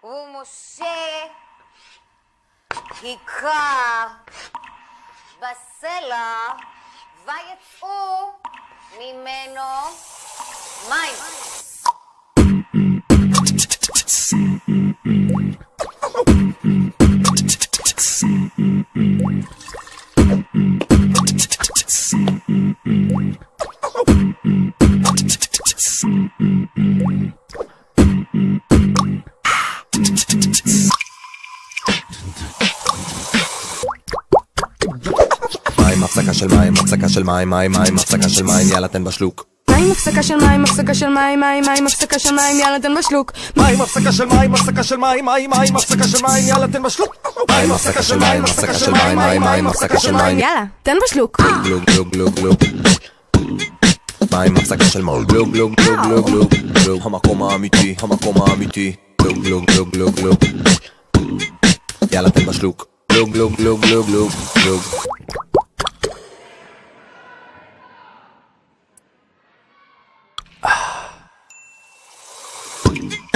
ומשה היכה בסלע ויצאו ממנו מים. מים, הפסקה של מים, הפסקה של מים, מים, הפסקה של מים, יאללה תן בשלוק. מים, הפסקה של מים, הפסקה של מים, מים, הפסקה של מים, יאללה תן בשלוק. מים, הפסקה של מים, הפסקה של מים, מים, הפסקה של מים, יאללה תן בשלוק. מים, הפסקה של מים, הפסקה של מים, מים, הפסקה של מים, יאללה תן בשלוק. גלוג גלוג גלוג גלוג. מים, הפסקה של מים, גלוג גלוג גלוג גלוג גלוג גלוג. המקום האמיתי, המקום האמיתי. גלוג גלוג גלוג גלוג גלוג. יאללה תן בשלוק. גלוג גלוג גלוג גלוג גלוג.